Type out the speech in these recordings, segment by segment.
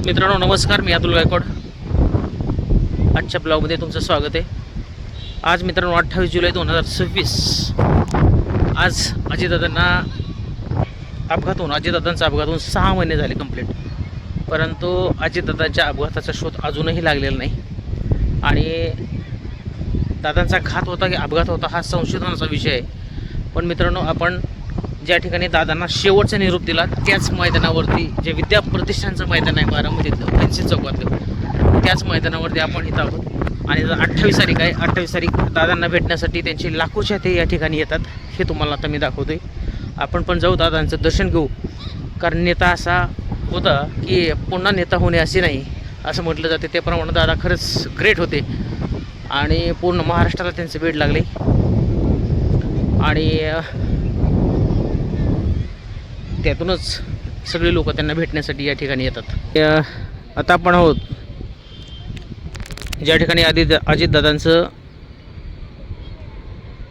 मित्रांनो नमस्कार, मी अतुल गायकवाड. आजच्या ब्लॉगमध्ये तुमचं स्वागत आहे. आज मित्रांनो 28 जुलै 2026. आज अजितदादांचा अपघात होऊन 6 महिने झाले कंप्लीट. परंतु अजितदादांच्या अपघाताचा शोध अजूनही लागलेला नाही. आणि दादांचा घात होता की अपघात होता हा संशोधनाचा विषय आहे. पण मित्रांनो, आपण ज्या ठिकाणी दादांना शेवटचा निरोप दिला त्याच मैदानावरती, जे विद्या प्रतिष्ठानचं मैदान आहे बारामतीतलं, प्रिन्सेस चौकातलं, त्याच मैदानावरती आपण इथं आहोत. आणि 28 तारीख आहे. 28 तारीख दादांना भेटण्यासाठी त्यांची लाखो चाहते या ठिकाणी येतात. हे तुम्हाला आता मी दाखवतोय. आपण पण जाऊ, दादांचं दर्शन घेऊ. कारण नेता असा होता की पुन्हा नेता होणे असे नाही असं म्हटलं जाते. त्याप्रमाणे दादा खरंच ग्रेट होते आणि पूर्ण महाराष्ट्राला त्यांचे वेड लागले. आणि त्यातूनच सगळे लोक त्यांना भेटण्यासाठी या ठिकाणी येतात. आता आपण आहोत ज्या ठिकाणी अजितदादांचं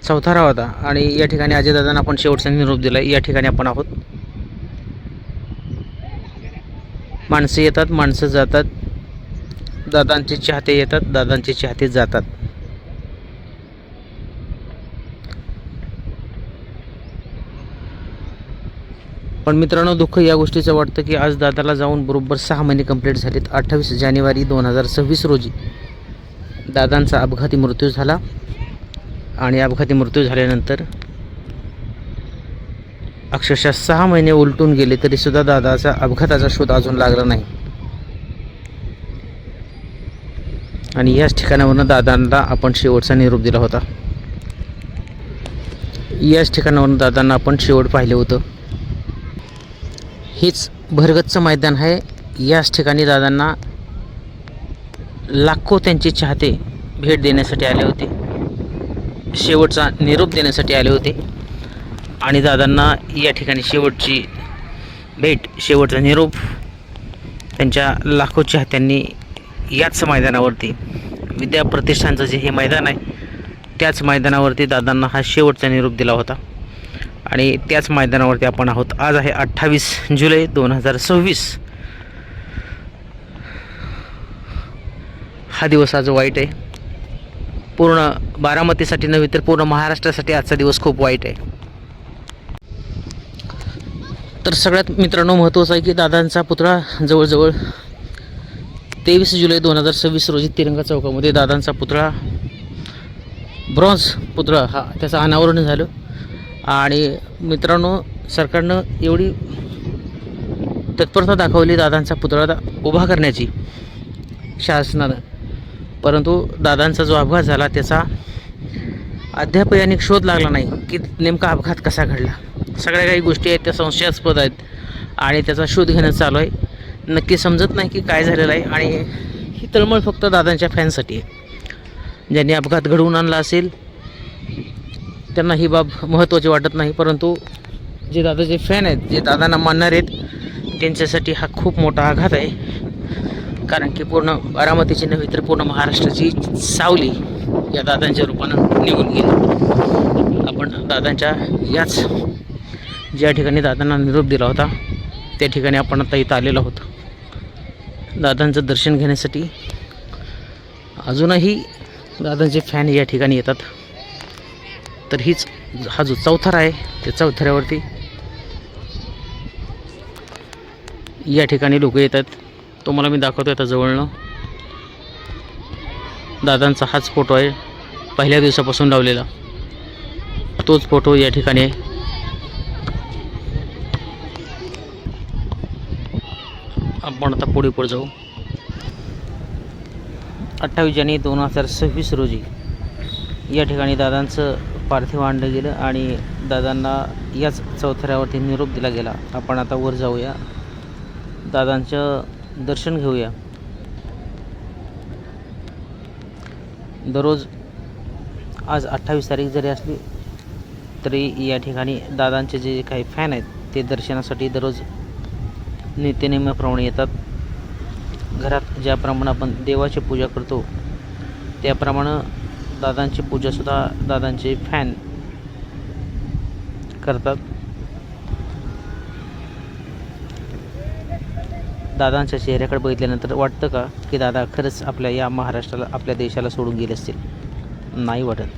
चौथा राव होता आणि या ठिकाणी अजितदादांना आपण शेवटचा निरोप दिला. या ठिकाणी आपण आहोत. माणसं येतात, माणसं जातात. दादांचे चाहते येतात, दादांचे चाहते जातात. पण मित्रांनो, दुःख या गोष्टीचं वाटतं की आज दादाला जाऊन बरोबर 6 महिने कंप्लीट झालेत. 28 जानेवारी 2026 रोजी दादांचा अपघाती मृत्यू झाला. आणि अपघाती मृत्यू झाल्यानंतर अक्षरशः 6 महिने उलटून गेले तरीसुद्धा दादाचा अपघाताचा शोध अजून लागला नाही. आणि याच ठिकाणावरून दादांना आपण शेवटचा निरोप दिला होता. याच ठिकाणावरून दादांना आपण शेवट पाहिलं होतं. हेच भरगच्च मैदान आहे. याच ठिकाणी दादांना लाखो त्यांचे चाहते भेट देण्यासाठी आले होते, शेवटचा निरोप देण्यासाठी आले होते. आणि दादांना या ठिकाणी शेवटची भेट, शेवटचा निरोप त्यांच्या लाखो चाहत्यांनी याच मैदानावरती, विद्या प्रतिष्ठानचं जे हे मैदान आहे त्याच मैदानावरती दादांना हा शेवटचा निरोप दिला होता. आणि त्याच मैदानावरती आपण आहोत. आज आहे 28 जुलै 2026. हा दिवस आज वाईट आहे. पूर्ण बारामतीसाठी नव्हे तर पूर्ण महाराष्ट्रासाठी आजचा दिवस खूप वाईट आहे. तर सगळ्यात मित्रांनो महत्त्वाचं आहे की दादांचा पुतळा जवळजवळ 23 जुलै 2026 रोजी तिरंगा चौकामध्ये दादांचा पुतळा, ब्रॉन्झ पुतळा, हा त्याचं अनावरण झालं. आणि मित्रांनो, सरकारनं एवढी तत्परता दाखवली दादांचा पुतळा उभा करण्याची शासनानं, परंतु दादांचा जो अपघात झाला त्याचा अद्याप याने शोध लागला नाही की नेमका अपघात कसा घडला. सगळ्या काही गोष्टी आहेत त्या संशयास्पद आहेत आणि त्याचा शोध घेणं चालू आहे. नक्की समजत नाही की काय झालेलं आहे. आणि ही तळमळ फक्त दादांच्या फॅनसाठी आहे. ज्यांनी अपघात घडवून आणला असेल त्यांना ही बाब महत्त्वाची वाटत नाही, परंतु जे दादाचे फॅन आहेत, जे दादांना मानणार आहेत, त्यांच्यासाठी हा खूप मोठा आघात आहे. कारण की पूर्ण बारामतीची नव्हे तर पूर्ण महाराष्ट्राची सावली या दादांच्या रूपानं निघून गेली. आपण दादांच्या याच ज्या ठिकाणी दादांना निरोप दिला होता त्या ठिकाणी आपण आता इथं आलेलो आहोत दादांचं दर्शन घेण्यासाठी. अजूनही दादांचे फॅन या ठिकाणी येतात. तर हा जो चौथरा आहे त्या चौथऱ्यावरती या ठिकाणी लोक येतात. तुम्हाला मी दाखवतो आता जवळनं. दादांचा हाच फोटो आहे, पहिल्या दिवसापासून लावलेला तोच फोटो या ठिकाणी आहे. आपण आता पुढे जाऊ. 28 जानेवारी 2026 रोजी या ठिकाणी दादांचं पार्थिव आणलं गेलं आणि दादांना याच चौथऱ्यावरती निरोप दिला गेला. आपण आता वर जाऊया, दादांचं दर्शन घेऊया. दररोज आज 28 तारीख जरी असली तरी या ठिकाणी दादांचे जे काही फॅन आहेत ते दर्शनासाठी दररोज नित्यनेमाप्रमाणे येतात. घरात ज्याप्रमाणे आपण देवाची पूजा करतो त्याप्रमाणे दादांची पूजासुद्धा दादांचे फॅन करतात. दादांच्या चेहऱ्याकडे बघितल्यानंतर वाटतं का की दादा खरंच आपल्या या महाराष्ट्राला, आपल्या देशाला सोडून गेले असतील? नाही वाटत.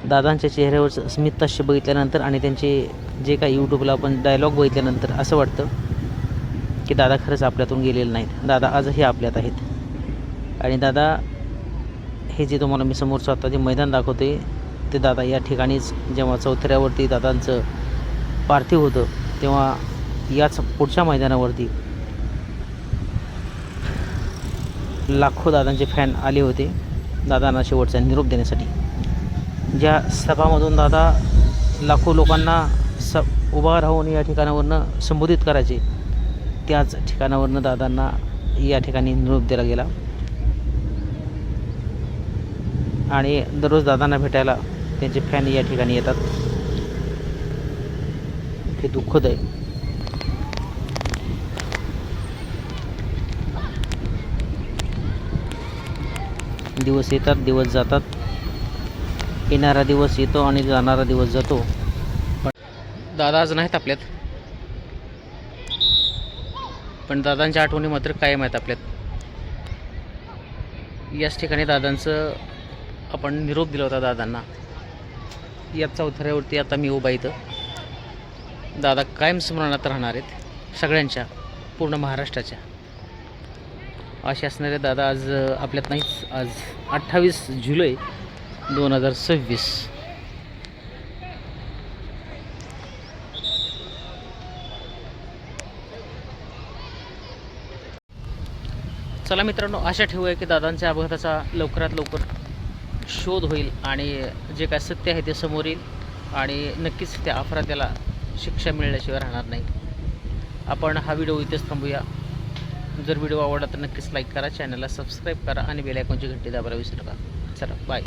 दादांच्या चेहऱ्यावरचं स्मितहास्य बघितल्यानंतर आणि त्यांचे जे काही यूट्यूबला आपण डायलॉग बघितल्यानंतर असं वाटतं की दादा खरंच आपल्यातून गेलेले नाहीत. दादा आजही आपल्यात आहेत. आणि दादा हे जे तुम्हाला मी समोरचं आता जे मैदान दाखवते ते दादा या ठिकाणीच जेव्हा चौथऱ्यावरती दादांचं पार्थिव होतं तेव्हा याच पुढच्या मैदानावरती लाखो दादांचे फॅन आले होते दादांना शेवटचा निरोप देण्यासाठी. ज्या सभामधून दादा लाखो लोकांना उभा राहून या ठिकाणावरनं संबोधित करायचे, त्याच ठिकाणावरनं दादांना या ठिकाणी निरोप दिला गेला. आणि दररोज दादांना भेटायला त्यांचे फॅन या ठिकाणी येतात. हे दुःखद आहे. दिवस येतात, दिवस जातात. येणारा दिवस येतो आणि जाणारा दिवस जातो, पण दादा आज नाहीत आपल्यात. पण दादांच्या आठवणी मात्र कायम आहेत आपल्यात. याच ठिकाणी दादांचं आपण निरोप दिला होता दादांना. या चौथऱ्यावरती आता मी उभा इथं. दादा कायम स्मरणात राहणार आहेत सगळ्यांच्या, पूर्ण महाराष्ट्राच्या. असे असणारे दादा आज आपल्यात नाहीच. आज 28 जुलै 2026. चला मित्रांनो, आशा ठेवूया की दादांच्या अपघाताचा लवकरात लवकर शोध होईल आणि जे काय सत्य आहे ते समोर येईल आणि नक्कीच त्या अपराध्याला शिक्षा मिळण्याशिवाय राहणार नाही. आपण हा व्हिडिओ इथेच थांबूया. जर व्हिडिओ आवडला तर नक्कीच लाईक करा, चॅनलला सबस्क्राईब करा आणि बेल आयकॉनची घंटी दाबायला विसरू नका. चला बाय.